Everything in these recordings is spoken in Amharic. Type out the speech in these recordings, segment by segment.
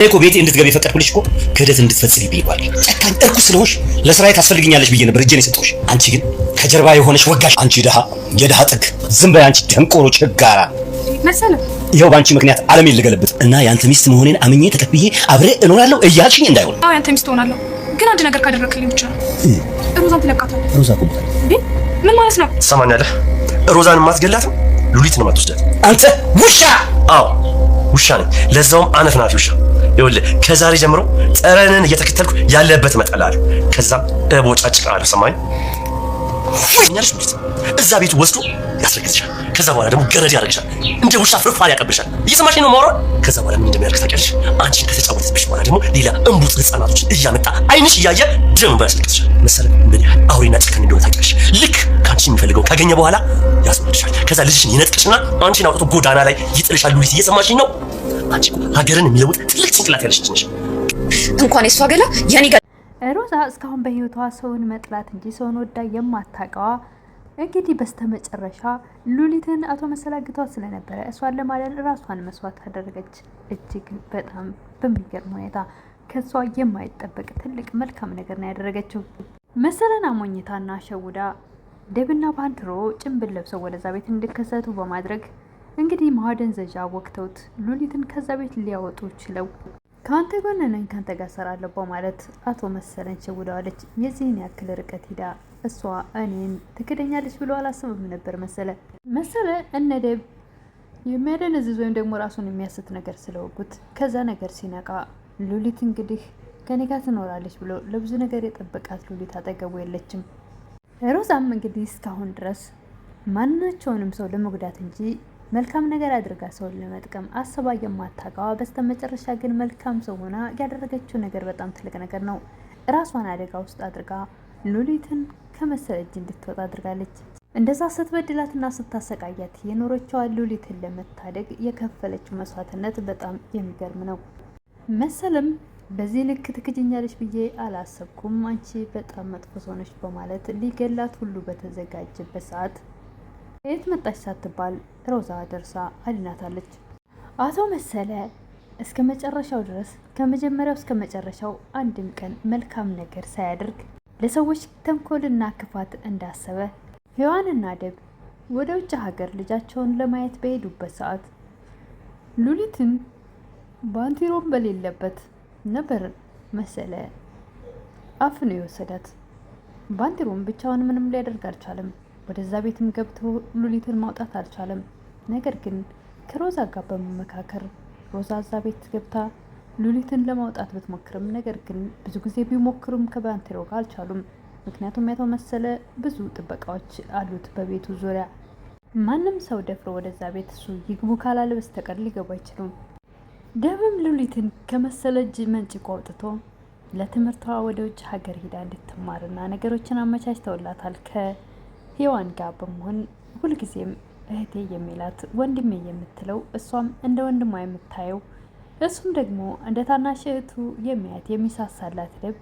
እኮ ቤቴ እንድትገቢ የፈቀድኩልሽ እኮ ክህደት እንድትፈጽሚ ቢባል ጨካኝ እርኩስ ስለሆንሽ ለስራዬ ታስፈልግኛለሽ ብዬ ነበር እጄን የሰጠሁሽ። አንቺ ግን ከጀርባ የሆነሽ ወጋሽ። አንቺ የድሃ ጥግ ዝም በይ አንቺ ደንቆሮ ችጋራ መሰለ። ይኸው በአንቺ ምክንያት ዓለሜን ልገለብጥ እና የአንተ ሚስት መሆኔን አምኜ ተቀብዬ አብሬ እኖራለሁ እያልሽኝ እንዳይሆን። አዎ ያንተ ሚስት ሆናለሁ፣ ግን አንድ ነገር ካደረክልኝ ብቻ ነው። ሮዛን ትለቃታለህ። ሮዛ ቆምታል። ምን ማለት ነው? ትሰማኛለህ? ሮዛን ማትገላትም ሉሊትን ማትወስዳት አንተ ውሻ። አዎ ውሻ ነኝ፣ ለዛውም አነፍናፊ ውሻ። ይኸውልህ ከዛሬ ጀምሮ ጠረንን እየተከተልኩ ያለበት እመጣልሃለሁ። ከዛም እቦጫጭቅሃለሁ። ሰማኝ? ያኛልሽ ሉሊት እዛ ቤቱ ወስዶ ያስረግዝሻል። ከዛ በኋላ ደግሞ ገረድ ያደርግሻል፣ እንደ ውሻ ፍርፋሪ ያቀብልሻል። እየሰማሽኝ ነው ማውራት? ከዛ በኋላ ምን እንደሚያደርግ ታውቂያለሽ? አንቺን ከተጫወተብሽ በኋላ ደግሞ ሌላ እንቡጥ ህፃናቶችን እያመጣ አይንሽ እያየ ደም ያስለቅስሻል። መሰለህ ምን ያህል አውሬና ጨካኝ እንደሆነ ታውቂያለሽ? ልክ ከአንቺ የሚፈልገው ካገኘ በኋላ ያስወድሻል። ከዛ ልጅሽን ይነጥቅሽና አንቺን አውጥቶ ጎዳና ላይ ይጥልሻል። ሉሊት እየሰማሽኝ ነው? አንቺ ሀገርን የሚለውጥ ትልቅ ጭንቅላት ያለሽ ነሽ። እንኳን የሷ ገላ የኔ ገላ። ሮዛ እስካሁን በህይወቷ ሰውን መጥላት እንጂ ሰውን ወዳ የማታውቀዋ እንግዲህ በስተመጨረሻ ሉሊትን አቶ መሰለ አግቷት ስለነበረ እሷን ለማዳን ራሷን መስዋዕት አደረገች። እጅግ በጣም በሚገርም ሁኔታ ከሷ የማይጠበቅ ትልቅ መልካም ነገር ነው ያደረገችው። መሰለን አሞኝታና ሸውዳ ደብና ባንድሮ ጭንብል ለብሰው ወደዛ ቤት እንዲከሰቱ በማድረግ እንግዲህ ማደንዘዣ ወቅተውት ሉሊትን ከዛ ቤት ሊያወጡ ችለው ከአንተ ጎን ነኝ ካንተ ጋር ሰራለሁ በማለት አቶ መሰለን ሸውደዋለች። የዚህን ያክል ርቀት ሂዳ እሷ እኔን ትክደኛለች ብሎ አላስብም ነበር መሰለ እነ ደብ የሚያደነዝዝ ወይም ደግሞ ራሱን የሚያስት ነገር ስለወጉት ከዛ ነገር ሲነቃ ሉሊት እንግዲህ ከኔ ጋር ትኖራለች ብሎ ለብዙ ነገር የጠበቃት ሉሊት አጠገቡ የለችም። ሮዛም እንግዲህ እስካሁን ድረስ ማናቸውንም ሰው ለመጉዳት እንጂ መልካም ነገር አድርጋ ሰውን ለመጥቀም አስባ የማታውቀዋ በስተመጨረሻ ግን መልካም ሰው ሆና ያደረገችው ነገር በጣም ትልቅ ነገር ነው። ራሷን አደጋ ውስጥ አድርጋ ሉሊትን ከመሰለ እጅ እንድትወጣ አድርጋለች። እንደዛ ስትበድላትና ስታሰቃያት የኖረችዋ ሉሊትን ለመታደግ የከፈለችው መስዋዕትነት በጣም የሚገርም ነው። መሰለም በዚህ ልክ ትክጅኛለች ብዬ አላሰብኩም፣ አንቺ በጣም መጥፎ ሰው ነሽ በማለት ሊገላት ሁሉ በተዘጋጀበት ሰዓት የት መጣች ሳትባል ሮዛ ደርሳ አድናታለች። አቶ መሰለ እስከ መጨረሻው ድረስ ከመጀመሪያው እስከ መጨረሻው አንድም ቀን መልካም ነገር ሳያደርግ ለሰዎች ተንኮልና ክፋት እንዳሰበ ሔዋንና ደብ ወደ ውጭ ሀገር ልጃቸውን ለማየት በሄዱበት ሰዓት ሉሊትን ባንቲሮም በሌለበት ነበር መሰለ አፍኖ የወሰዳት። ባንቲሮም ብቻውን ምንም ሊያደርግ አልቻለም። ወደዛ ቤትም ገብቶ ሉሊትን ማውጣት አልቻለም። ነገር ግን ከሮዛ ጋር በመመካከር ሮዛ እዛ ቤት ገብታ ሉሊትን ለማውጣት ብትሞክርም ነገር ግን ብዙ ጊዜ ቢሞክሩም ከባንቴሮ ጋር አልቻሉም። ምክንያቱም ያቶ መሰለ ብዙ ጥበቃዎች አሉት በቤቱ ዙሪያ። ማንም ሰው ደፍሮ ወደዛ ቤት እሱ ይግቡ ካላለ በስተቀር ሊገቡ አይችሉም። ደብም ሉሊትን ከመሰለ እጅ መንጭቆ አውጥቶ ለትምህርቷ ወደ ውጭ ሀገር ሄዳ እንድትማርና ነገሮችን አመቻችተውላታል። ከሔዋን ጋር በመሆን ሁልጊዜም እህቴ የሚላት ወንድሜ የምትለው እሷም እንደ ወንድሟ የምታየው እሱም ደግሞ እንደ ታናሽ እህቱ የሚያት የሚሳሳላት ደብ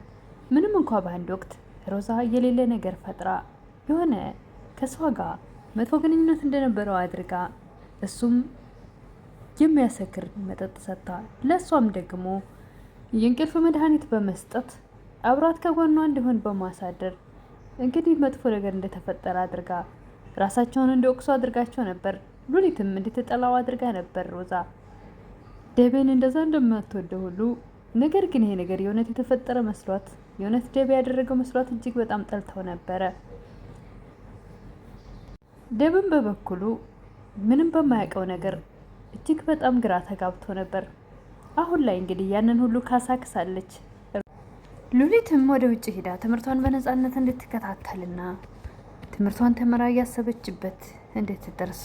ምንም እንኳ በአንድ ወቅት ሮዛ የሌለ ነገር ፈጥራ የሆነ ከሷ ጋር መጥፎ ግንኙነት እንደነበረው አድርጋ እሱም የሚያሰክር መጠጥ ሰጥታ ለእሷም ደግሞ የእንቅልፍ መድኃኒት በመስጠት አብራት ከጎኗ እንዲሆን በማሳደር እንግዲህ መጥፎ ነገር እንደተፈጠረ አድርጋ ራሳቸውን እንደወቅሱ አድርጋቸው ነበር። ሉሊትም እንድትጠላው አድርጋ ነበር ሮዛ ደብን እንደዛ እንደማትወደው ሁሉ። ነገር ግን ይሄ ነገር የእውነት የተፈጠረ መስሏት የእውነት ደብ ያደረገው መስሏት እጅግ በጣም ጠልተው ነበረ። ደብም በበኩሉ ምንም በማያውቀው ነገር እጅግ በጣም ግራ ተጋብቶ ነበር። አሁን ላይ እንግዲህ ያንን ሁሉ ካሳክሳለች። ሉሊትም ወደ ውጭ ሄዳ ትምህርቷን በነፃነት እንድትከታተልና ትምህርቷን ተመራ እያሰበችበት እንድትደርስ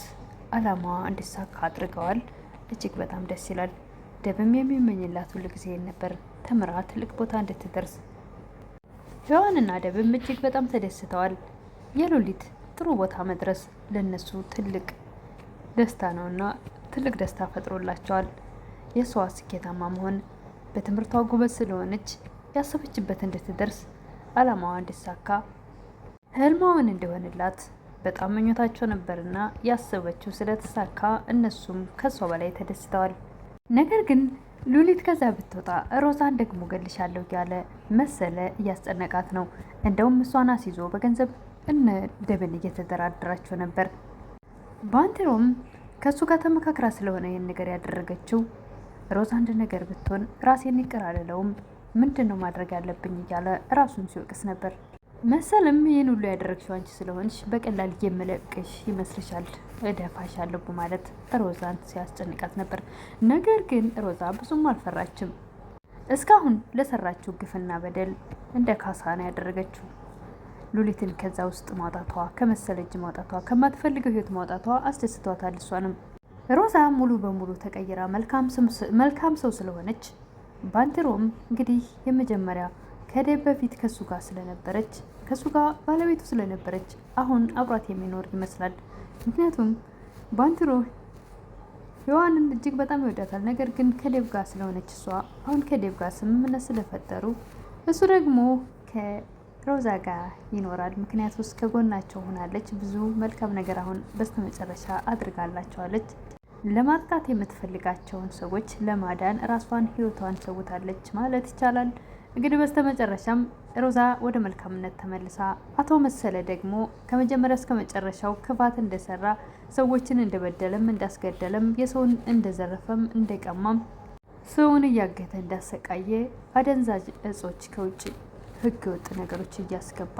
አላማዋ እንዲሳካ አድርገዋል። እጅግ በጣም ደስ ይላል። ደብም የሚመኝላት ሁሉ ጊዜ ነበር ተምራ ትልቅ ቦታ እንድትደርስ። ሔዋንና ደብም እጅግ በጣም ተደስተዋል። የሉሊት ጥሩ ቦታ መድረስ ለነሱ ትልቅ ደስታ ነውና ትልቅ ደስታ ፈጥሮላቸዋል። የሷ ስኬታማ መሆን በትምህርቷ ጎበዝ ስለሆነች ያሰበችበት እንድትደርስ አላማዋ እንዲሳካ ህልማውን እንዲሆንላት በጣም ምኞታቸው ነበርና ያሰበችው ስለተሳካ እነሱም ከሷ በላይ ተደስተዋል። ነገር ግን ሉሊት ከዛ ብትወጣ ሮዛን ደግሞ ገልሻለሁ እያለ መሰለ እያስጨነቃት ነው። እንደውም እሷን አስይዞ በገንዘብ እነ ደብን እየተደራደራቸው ነበር። ባንቴሮም ከእሱ ጋር ተመካክራ ስለሆነ ይህን ነገር ያደረገችው ሮዛ አንድ ነገር ብትሆን ራሴን ይቅር አልለውም፣ ምንድን ነው ማድረግ ያለብኝ እያለ ራሱን ሲወቅስ ነበር። መሰልም ይህን ሁሉ ያደረግሽው አንቺ ስለሆንሽ በቀላል የምለቅሽ ይመስልሻል? እደፋሻለሁ ማለት ሮዛን ሲያስጨንቃት ነበር። ነገር ግን ሮዛ ብዙም አልፈራችም። እስካሁን ለሰራችው ግፍና በደል እንደ ካሳ ነው ያደረገችው። ሉሊትን ከዛ ውስጥ ማውጣቷ፣ ከመሰለ እጅ ማውጣቷ፣ ከማትፈልገው ህይወት ማውጣቷ አስደስቷታል። እሷንም ሮዛ ሙሉ በሙሉ ተቀይራ መልካም ሰው ስለሆነች ባንቴሮም እንግዲህ የመጀመሪያ ከደብ በፊት ከሱ ጋር ስለነበረች ከሱ ጋር ባለቤቱ ስለነበረች አሁን አብሯት የሚኖር ይመስላል። ምክንያቱም ባንቴሮ ሔዋንን እጅግ በጣም ይወዳታል። ነገር ግን ከደብ ጋር ስለሆነች እሷ አሁን ከደብ ጋር ስምምነት ስለፈጠሩ እሱ ደግሞ ከሮዛ ጋር ይኖራል። ምክንያቱ ውስጥ ከጎናቸው ሆናለች። ብዙ መልካም ነገር አሁን በስተመጨረሻ አድርጋላቸዋለች። ለማጥቃት የምትፈልጋቸውን ሰዎች ለማዳን ራሷን ህይወቷን ሰውታለች ማለት ይቻላል። እንግዲህ በስተመጨረሻም ሮዛ ወደ መልካምነት ተመልሳ አቶ መሰለ ደግሞ ከመጀመሪያ እስከ መጨረሻው ክፋት እንደሰራ ሰዎችን እንደበደለም እንዳስገደለም የሰውን እንደዘረፈም እንደቀማም ሰውን እያገተ እንዳሰቃየ አደንዛዥ እጾች ከውጭ ህገ ወጥ ነገሮች እያስገባ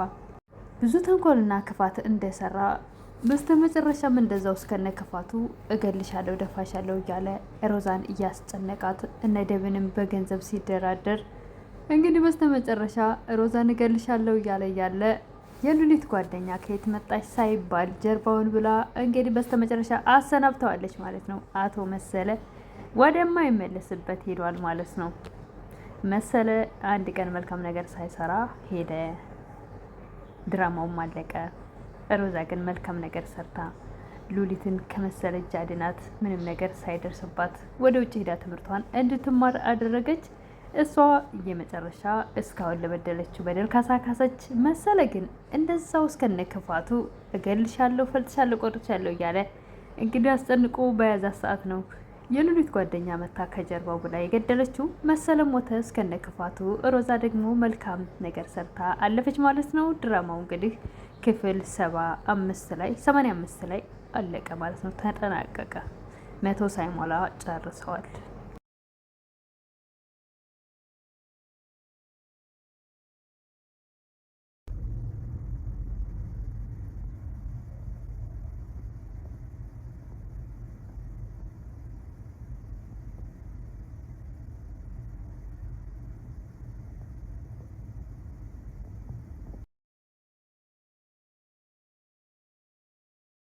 ብዙ ተንኮልና ክፋት እንደሰራ በስተመጨረሻም እንደዛው እስከነ ክፋቱ እገልሻለሁ፣ ደፋሻለሁ እያለ ሮዛን እያስጨነቃት እነ ደብንም በገንዘብ ሲደራደር እንግዲህ በስተመጨረሻ ሮዛን እገልሻለሁ እያለ የሉሊት ጓደኛ ከየት መጣች ሳይባል ጀርባውን ብላ እንግዲህ በስተመጨረሻ አሰናብተዋለች ማለት ነው። አቶ መሰለ ወደማይመለስበት ሄዷል ማለት ነው። መሰለ አንድ ቀን መልካም ነገር ሳይሰራ ሄደ። ድራማውም አለቀ። ሮዛ ግን መልካም ነገር ሰርታ ሉሊትን ከመሰለ እጅ አድናት። ምንም ነገር ሳይደርስባት ወደ ውጭ ሄዳ ትምህርቷን እንድትማር አደረገች። እሷ የመጨረሻ እስካሁን ለበደለችው በደል ካሳካሰች። መሰለ ግን እንደዛው እስከነ ክፋቱ እገልሻለሁ፣ ፈልጥሻለሁ፣ ቆርጥሻለሁ እያለ እንግዲህ አስጨንቆ በያዛት ሰዓት ነው የሉሊት ጓደኛ መታ ከጀርባው ብላ የገደለችው። መሰለ ሞተ እስከነ ክፋቱ። ሮዛ ደግሞ መልካም ነገር ሰርታ አለፈች ማለት ነው። ድራማው እንግዲህ ክፍል 85 ላይ አለቀ ማለት ነው። ተጠናቀቀ። 100 ሳይሞላ ጨርሰዋል።